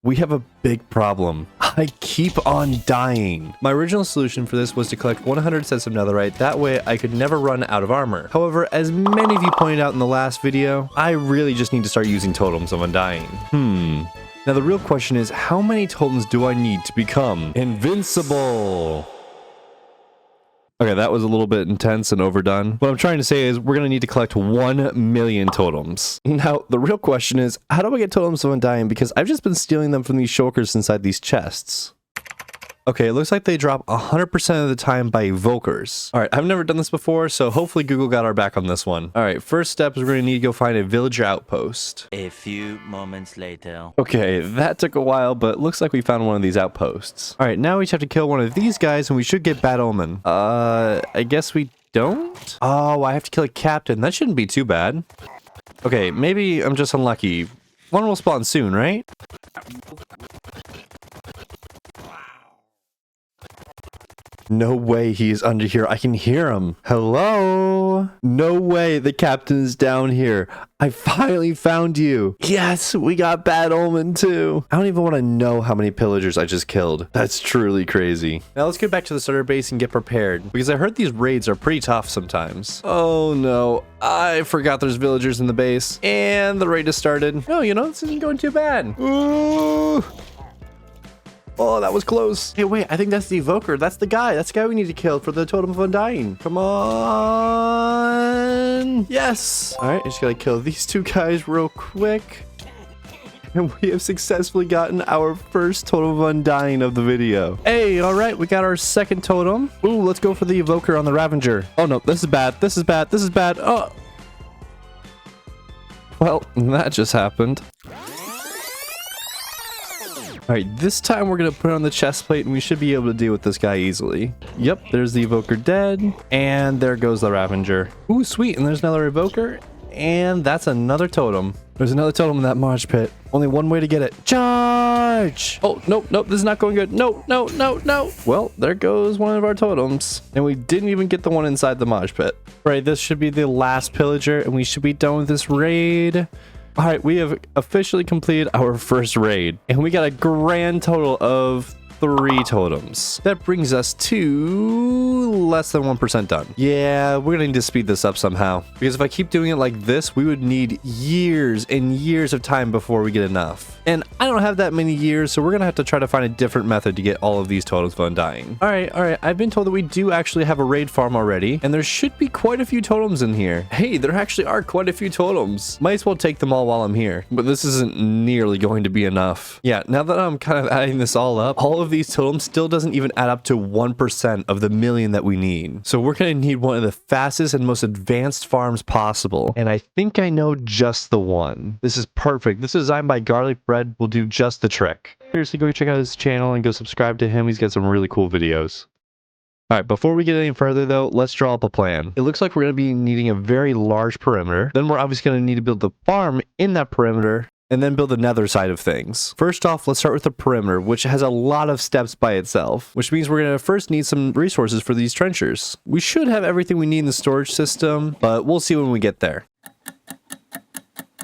We have a big problem. I keep on dying. My original solution for this was to collect 100 sets of netherite. That way I could never run out of armor. However, as many of you pointed out in the last video, I really just need to start using totems of Undying. Now the real question is, how many totems do I need to become invincible? Okay, that was a little bit intense and overdone. What I'm trying to say is we're going to need to collect 1 million totems. Now, the real question is, how do I get totems of Undying? Because I've just been stealing them from these shulkers inside these chests. Okay, it looks like they drop 100% of the time by evokers. All right, I've never done this before, so hopefully Google got our back on this one. All right, first step is we're going to need to go find a villager outpost. A few moments later. Okay, that took a while, but it looks like we found one of these outposts. All right, now we just have to kill one of these guys and we should get Bad Omen. I guess we don't? Oh, I have to kill a captain. That shouldn't be too bad. Okay, maybe I'm just unlucky. One will spawn soon, right? No way he is under here. I can hear him. Hello? No way the captain is down here. I finally found you. Yes, we got Bad Omen too. I don't even want to know how many pillagers I just killed. That's truly crazy. Now let's get back to the starter base and get prepared, because I heard these raids are pretty tough sometimes. Oh no, I forgot there's villagers in the base and the raid has started. Oh, you know, this isn't going too bad. Ooh. Oh, that was close. Hey, wait, I think that's the evoker. That's the guy. That's the guy we need to kill for the Totem of Undying. Come on. Yes. All right, I just gotta kill these two guys real quick. And we have successfully gotten our first Totem of Undying of the video. Hey, all right, we got our second totem. Ooh, let's go for the evoker on the Ravager. Oh no, this is bad. This is bad. This is bad. Oh. Well, that just happened. All right, this time we're going to put on the chest plate and we should be able to deal with this guy easily. Yep, there's the evoker dead. And there goes the Ravager. Ooh, sweet. And there's another evoker. And that's another totem. There's another totem in that mosh pit. Only one way to get it. Charge! Oh, nope, nope, this is not going good. No, no, no, no. Well, there goes one of our totems. And we didn't even get the one inside the mosh pit. Right, this should be the last pillager and we should be done with this raid. All right, we have officially completed our first raid, and we got a grand total of 3 totems. That brings us to less than 1% done. Yeah, we're gonna need to speed this up somehow, because if I keep doing it like this, we would need years and years of time before we get enough. And I don't have that many years, so we're gonna have to try to find a different method to get all of these totems of Undying. All right, I've been told that we do actually have a raid farm already, and there should be quite a few totems in here. Hey, there actually are quite a few totems. Might as well take them all while I'm here, but this isn't nearly going to be enough. Yeah, now that I'm kind of adding this all up, all of these totems still doesn't even add up to 1% of the million that we need. So we're gonna need one of the fastest and most advanced farms possible, and I think I know just the one. This is perfect. This is designed by Garlic Bread. Will do just the trick. Seriously, go check out his channel and go subscribe to him. He's got some really cool videos. All right, before we get any further though, let's draw up a plan. It looks like we're going to be needing a very large perimeter. Then we're obviously going to need to build the farm in that perimeter, and then build the nether side of things. First off, let's start with the perimeter, which has a lot of steps by itself, which means we're going to first need some resources for these trenchers. We should have everything we need in the storage system, but we'll see when we get there.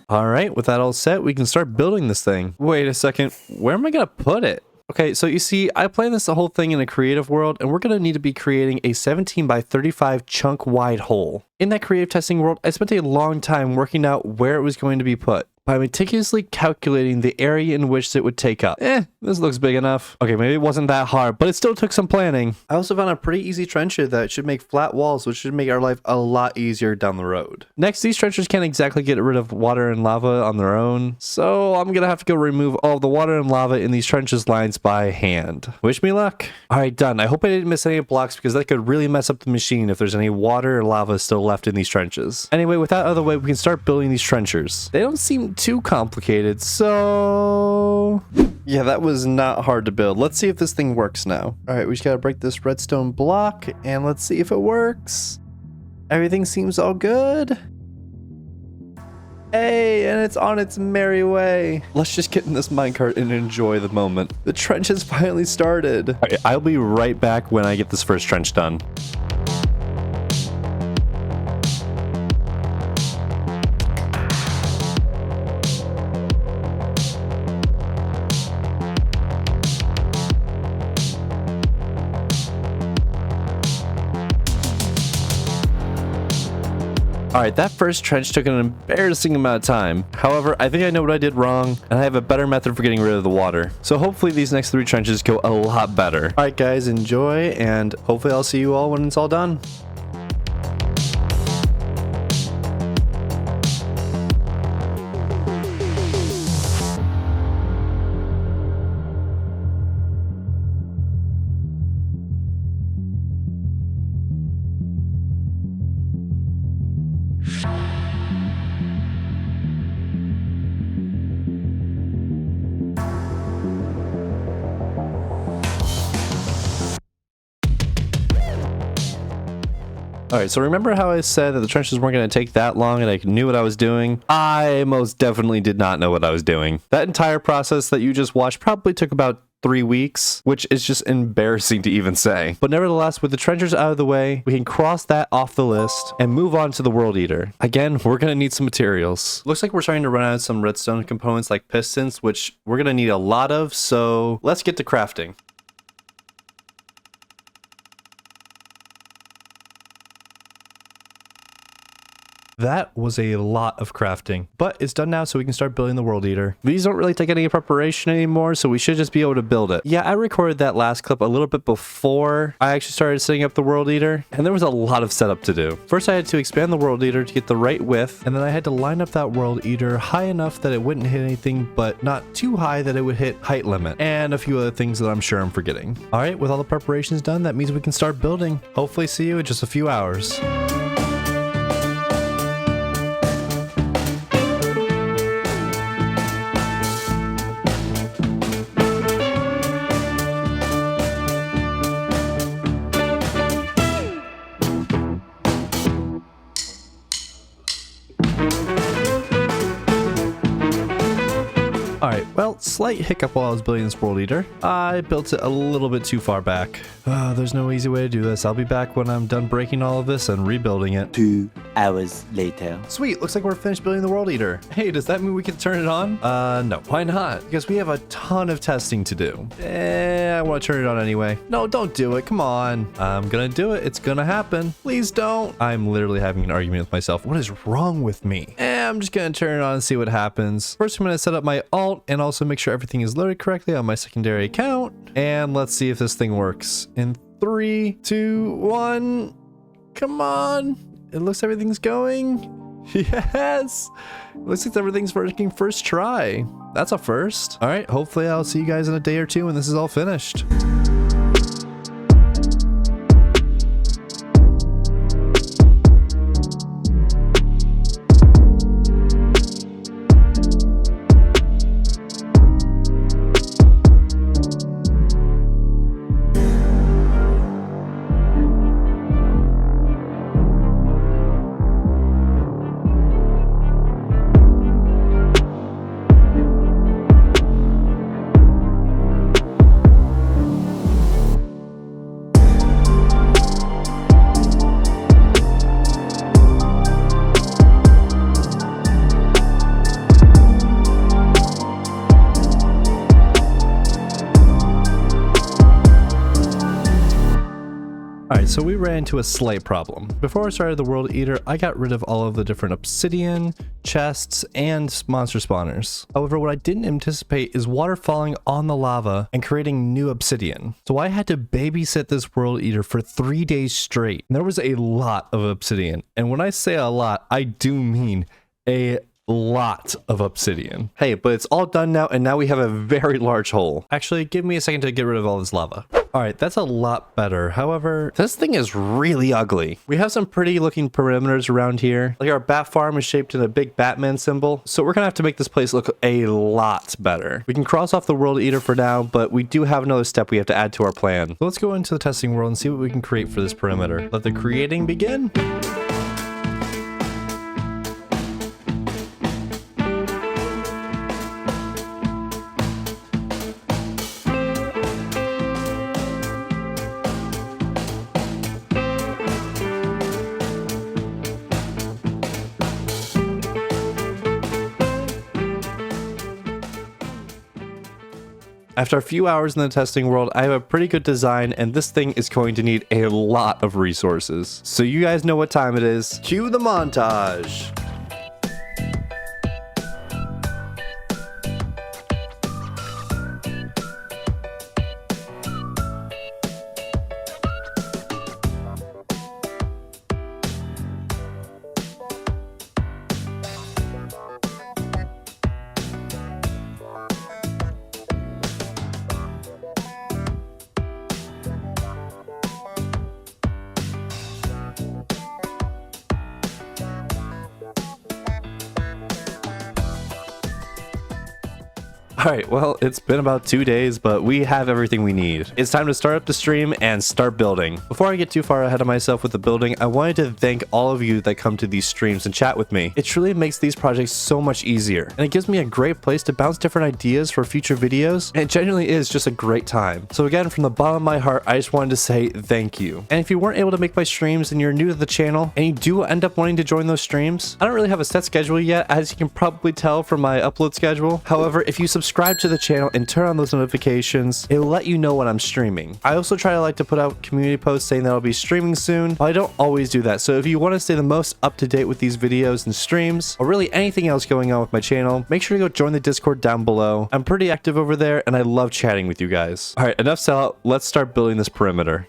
All right, with that all set, we can start building this thing. Wait a second, where am I gonna put it? Okay, so you see, I planned this whole thing in a creative world, and we're gonna need to be creating a 17 by 35 chunk wide hole. In that creative testing world, I spent a long time working out where it was going to be put, by meticulously calculating the area in which it would take up. This looks big enough. Okay, maybe it wasn't that hard, but it still took some planning. I also found a pretty easy trencher that should make flat walls, which should make our life a lot easier down the road. Next, these trenchers can't exactly get rid of water and lava on their own, so I'm gonna have to go remove all of the water and lava in these trenches lines by hand. Wish me luck. All right, done. I hope I didn't miss any blocks, because that could really mess up the machine if there's any water or lava still left in these trenches. Anyway, with that out of the way, we can start building these trenchers. They don't seem too complicated, so yeah, that was not hard to build. Let's see if this thing works now. All right, we just gotta break this redstone block and let's see if it works. Everything seems all good. Hey, and it's on its merry way. Let's just get in this minecart and enjoy the moment. The trench has finally started. All right, I'll be right back when I get this first trench done. All right, that first trench took an embarrassing amount of time. However, I think I know what I did wrong, and I have a better method for getting rid of the water. So hopefully these next 3 trenches go a lot better. All right, guys, enjoy, and hopefully I'll see you all when it's all done. Alright, so remember how I said that the trenches weren't going to take that long and I knew what I was doing? I most definitely did not know what I was doing. That entire process that you just watched probably took about 3 weeks, which is just embarrassing to even say. But nevertheless, with the trenchers out of the way, we can cross that off the list and move on to the World Eater. Again, we're going to need some materials. Looks like we're starting to run out of some redstone components like pistons, which we're going to need a lot of, so let's get to crafting. That was a lot of crafting, but it's done now so we can start building the World Eater. These don't really take any preparation anymore, so we should just be able to build it. Yeah, I recorded that last clip a little bit before I actually started setting up the World Eater, and there was a lot of setup to do. First, I had to expand the World Eater to get the right width, and then I had to line up that World Eater high enough that it wouldn't hit anything, but not too high that it would hit height limit, and a few other things that I'm sure I'm forgetting. All right, with all the preparations done, that means we can start building. Hopefully see you in just a few hours. Alright, well, slight hiccup while I was building this World Eater. I built it a little bit too far back. There's no easy way to do this. I'll be back when I'm done breaking all of this and rebuilding it. 2 hours later. Sweet, looks like we're finished building the World Eater. Hey, does that mean we can turn it on? No, why not? Because we have a ton of testing to do. I want to turn it on anyway. No, don't do it, come on. I'm gonna do it, it's gonna happen. Please don't. I'm literally having an argument with myself. What is wrong with me? I'm just gonna turn it on and see what happens. First, I'm gonna set up my alt and also make sure everything is loaded correctly on my secondary account. And let's see if this thing works. In 3, 2, 1. Come on. It looks everything's going. Yes. Looks like everything's working first try. That's a first. All right. Hopefully I'll see you guys in a day or two when this is all finished. Alright, so we ran into a slight problem. Before I started the World Eater, I got rid of all of the different obsidian, chests, and monster spawners. However, what I didn't anticipate is water falling on the lava and creating new obsidian. So I had to babysit this World Eater for 3 days straight. And there was a lot of obsidian. And when I say a lot, I do mean a lot of obsidian. Hey, but it's all done now, and now we have a very large hole. Actually, give me a second to get rid of all this lava. Alright, that's a lot better. However, this thing is really ugly. We have some pretty looking perimeters around here. Like our bat farm is shaped in a big Batman symbol. So we're gonna have to make this place look a lot better. We can cross off the World Eater for now, but we do have another step we have to add to our plan. So let's go into the testing world and see what we can create for this perimeter. Let the creating begin. After a few hours in the testing world, I have a pretty good design, and this thing is going to need a lot of resources. So you guys know what time it is. Cue the montage. Alright, well, it's been about 2 days, but we have everything we need. It's time to start up the stream and start building. Before I get too far ahead of myself with the building, I wanted to thank all of you that come to these streams and chat with me. It truly makes these projects so much easier, and it gives me a great place to bounce different ideas for future videos, and it genuinely is just a great time. So again, from the bottom of my heart, I just wanted to say thank you. And if you weren't able to make my streams and you're new to the channel, and you do end up wanting to join those streams, I don't really have a set schedule yet, as you can probably tell from my upload schedule. However, if you subscribe to the channel and turn on those notifications, it will let you know when I'm streaming. I also try to like to put out community posts saying that I'll be streaming soon, but I don't always do that. So if you want to stay the most up to date with these videos and streams, or really anything else going on with my channel, make sure to go join the Discord down below. I'm pretty active over there and I love chatting with you guys. All right, enough sellout. Let's start building this perimeter.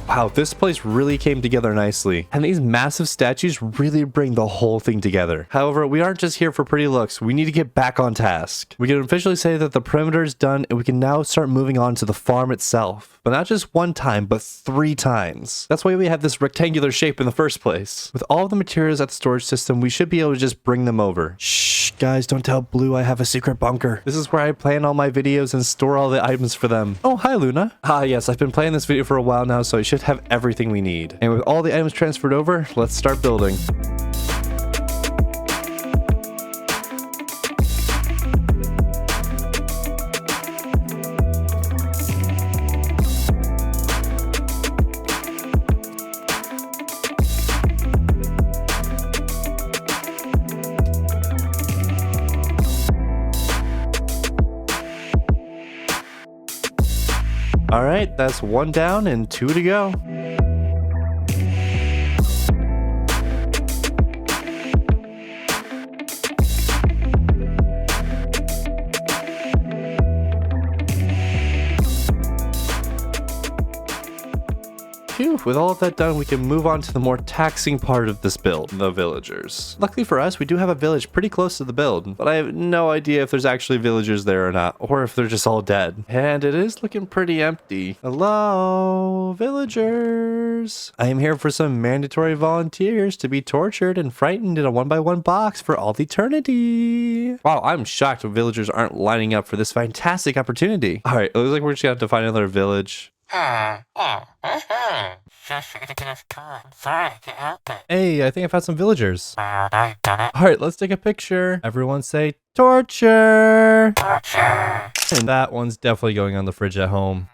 Wow, this place really came together nicely, and these massive statues really bring the whole thing together. However, we aren't just here for pretty looks, we need to get back on task. We can officially say that the perimeter is done and we can now start moving on to the farm itself. But not just one time, but 3 times. That's why we have this rectangular shape in the first place. With all of the materials at the storage system, we should be able to just bring them over. Shh, guys, don't tell Blue I have a secret bunker. This is where I plan all my videos and store all the items for them. Oh, hi Luna. Ah yes, I've been playing this video for a while now, so I should have everything we need. And with all the items transferred over, let's start building. All right, that's 1 down and 2 to go. Phew, with all of that done, we can move on to the more taxing part of this build, the villagers. Luckily for us, we do have a village pretty close to the build, but I have no idea if there's actually villagers there or not, or if they're just all dead. And it is looking pretty empty. Hello, villagers. I am here for some mandatory volunteers to be tortured and frightened in a 1x1 box for all eternity. Wow, I'm shocked villagers aren't lining up for this fantastic opportunity. All right, it looks like we're just gonna have to find another village. Hey, I think I found some villagers. Alright, let's take a picture. Everyone say torture. Torture. And that one's definitely going on the fridge at home.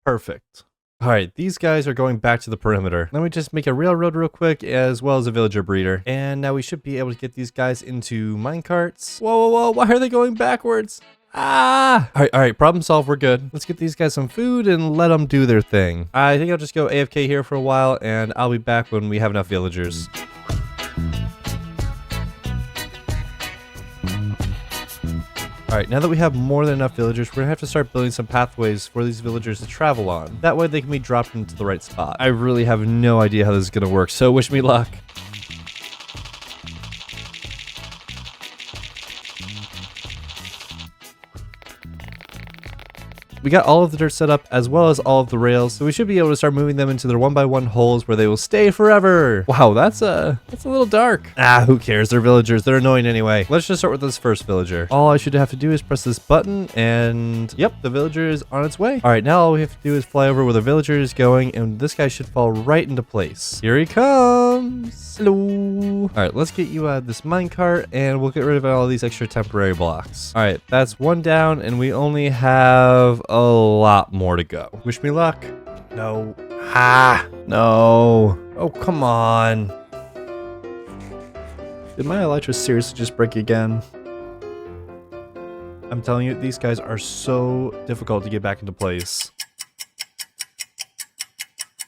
Perfect. Alright, these guys are going back to the perimeter. Let me just make a railroad real quick, as well as a villager breeder. And now we should be able to get these guys into minecarts. Whoa, whoa, whoa, why are they going backwards? All right, problem solved. We're good. Let's get these guys some food and let them do their thing. I think I'll just go AFK here for a while, and I'll be back when we have enough villagers. All right, now that we have more than enough villagers, we're gonna have to start building some pathways for these villagers to travel on. That way they can be dropped into the right spot. I really have no idea how this is gonna work, so wish me luck. We got all of the dirt set up as well as all of the rails, so we should be able to start moving them into their 1x1 holes where they will stay forever. Wow, that's a little dark. Who cares? They're villagers. They're annoying anyway. Let's just start with this first villager. All I should have to do is press this button and yep, the villager is on its way. All right, now all we have to do is fly over where the villager is going and this guy should fall right into place. Here he comes. Hello. All right, let's get you out of this minecart and we'll get rid of all these extra temporary blocks. All right, that's one down and we only have a lot more to go. Wish me luck. No. No. Oh, come on. Did my elytra seriously just break again? I'm telling you, these guys are so difficult to get back into place.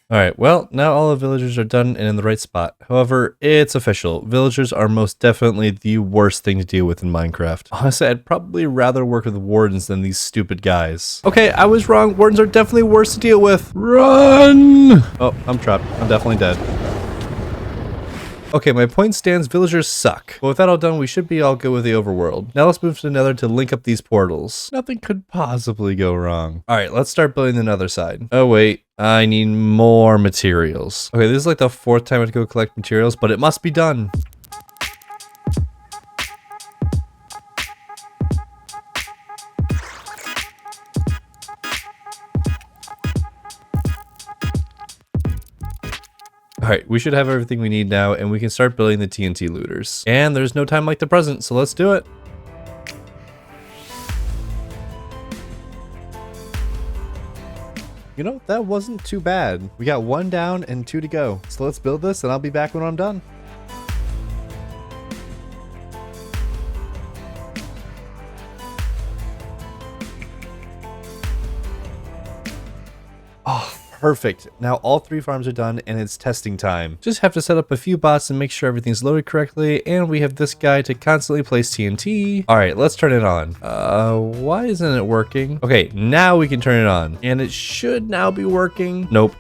Alright, well, now all the villagers are done and in the right spot. However, it's official. Villagers are most definitely the worst thing to deal with in Minecraft. Honestly, I'd probably rather work with wardens than these stupid guys. Okay, I was wrong. Wardens are definitely worse to deal with. Run! Oh, I'm trapped. I'm definitely dead. Okay, my point stands, villagers suck. But with that all done, we should be all good with the overworld. Now let's move to the Nether to link up these portals. Nothing could possibly go wrong. Alright, let's start building the Nether side. Oh wait, I need more materials. Okay, this is like the 4th time I have to go collect materials, but it must be done. Alright, we should have everything we need now, and we can start building the TNT looters. And there's no time like the present, so let's do it. You know, that wasn't too bad. We got 1 down and 2 to go. So let's build this, and I'll be back when I'm done. Oh, perfect. Now all 3 farms are done and it's testing time. Just have to set up a few bots and make sure everything's loaded correctly, and we have this guy to constantly place TNT. All right, let's turn it on. Why isn't it working? Okay, now we can turn it on and it should now be working. Nope.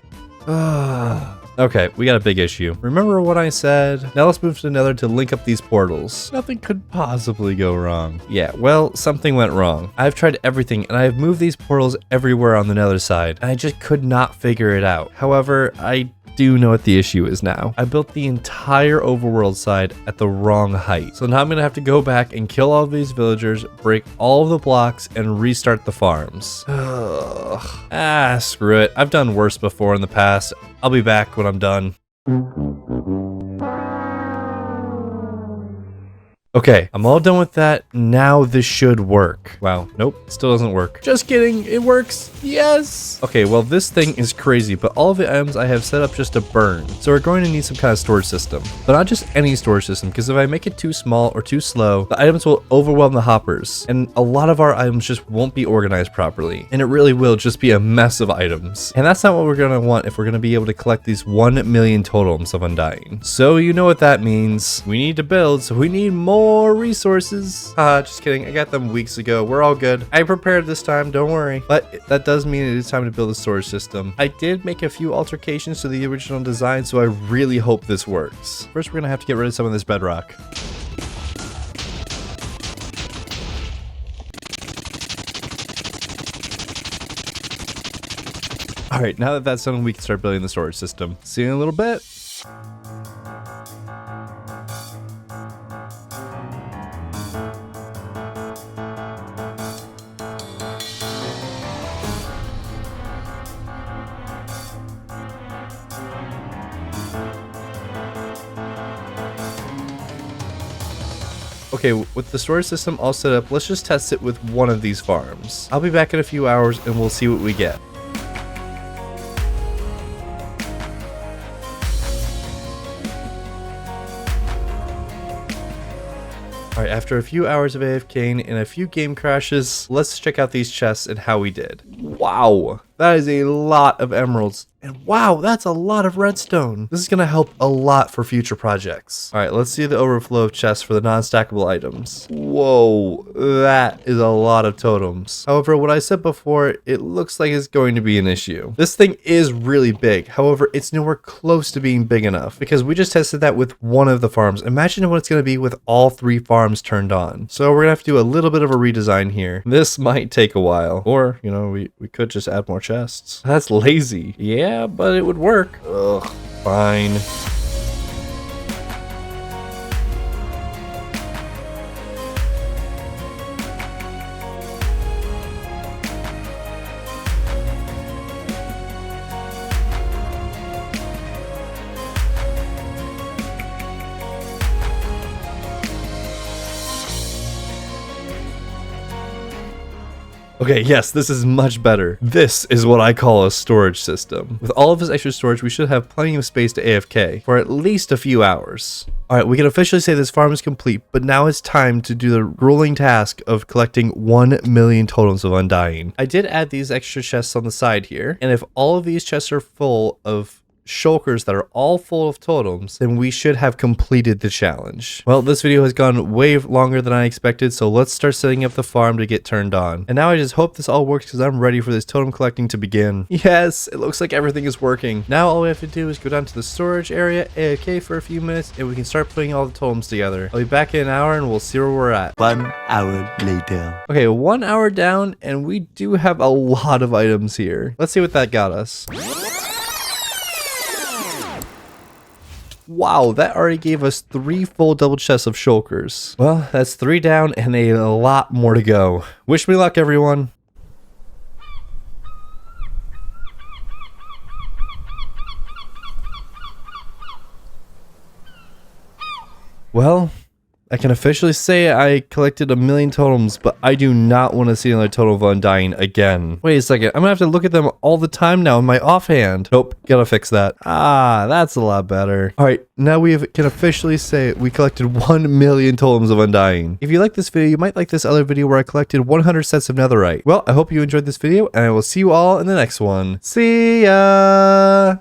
Okay, we got a big issue. Remember what I said? Now let's move to the Nether to link up these portals. Nothing could possibly go wrong. Yeah, well, something went wrong. I've tried everything and I have moved these portals everywhere on the Nether side, and I just could not figure it out. However, I do know what the issue is now. I built the entire overworld side at the wrong height. So now I'm gonna have to go back and kill all of these villagers, break all of the blocks, and restart the farms. Ugh. Screw it. I've done worse before in the past. I'll be back when I'm done. Okay, I'm all done with that. Now this should work. Wow, nope, still doesn't work. Just kidding, it works. Yes. Okay, well, this thing is crazy, but all of the items I have set up just to burn. So we're going to need some kind of storage system, but not just any storage system, because if I make it too small or too slow, the items will overwhelm the hoppers, and a lot of our items just won't be organized properly, and it really will just be a mess of items. And that's not what we're gonna want if we're gonna be able to collect these 1 million totems of Undying. So you know what that means. We need to build, so we need more resources. Just kidding. I got them weeks ago. We're all good. I prepared this time, don't worry. But that does mean it is time to build a storage system. I did make a few alterations to the original design, so I really hope this works. First, we're gonna have to get rid of some of this bedrock. All right, now that that's done, we can start building the storage system. See you in a little bit. Okay, with the storage system all set up, let's just test it with one of these farms. I'll be back in a few hours and we'll see what we get. All right, after a few hours of AFKing and a few game crashes, let's check out these chests and how we did. Wow, that is a lot of emeralds. And wow, that's a lot of redstone. This is going to help a lot for future projects. All right, let's see the overflow of chests for the non-stackable items. Whoa, that is a lot of totems. However, what I said before, it looks like it's going to be an issue. This thing is really big. However, it's nowhere close to being big enough because we just tested that with one of the farms. Imagine what it's going to be with all 3 farms turned on. So we're going to have to do a little bit of a redesign here. This might take a while. Or, you know, we could just add more chests. That's lazy. Yeah, but it would work. Ugh, fine. Okay, yes, this is much better. This is what I call a storage system. With all of this extra storage, we should have plenty of space to AFK for at least a few hours. Alright, we can officially say this farm is complete, but now it's time to do the grueling task of collecting 1 million totems of Undying. I did add these extra chests on the side here, and if all of these chests are full of shulkers that are all full of totems, then we should have completed the challenge. Well, this video has gone way longer than I expected, so let's start setting up the farm to get turned on. And now I just hope this all works because I'm ready for this totem collecting to begin. Yes, it looks like everything is working. Now all we have to do is go down to the storage area, AFK for a few minutes, and we can start putting all the totems together. I'll be back in an hour and we'll see where we're at. 1 hour later. Okay, 1 hour down, and we do have a lot of items here. Let's see what that got us. Wow, that already gave us 3 full double chests of shulkers. Well, that's 3 down and a lot more to go. Wish me luck, everyone. Well, I can officially say I collected 1 million totems, but I do not want to see another totem of Undying again. Wait a second, I'm gonna have to look at them all the time now in my offhand. Nope, gotta fix that. Ah, that's a lot better. Alright, now can officially say we collected 1 million totems of Undying. If you like this video, you might like this other video where I collected 100 sets of netherite. Well, I hope you enjoyed this video, and I will see you all in the next one. See ya!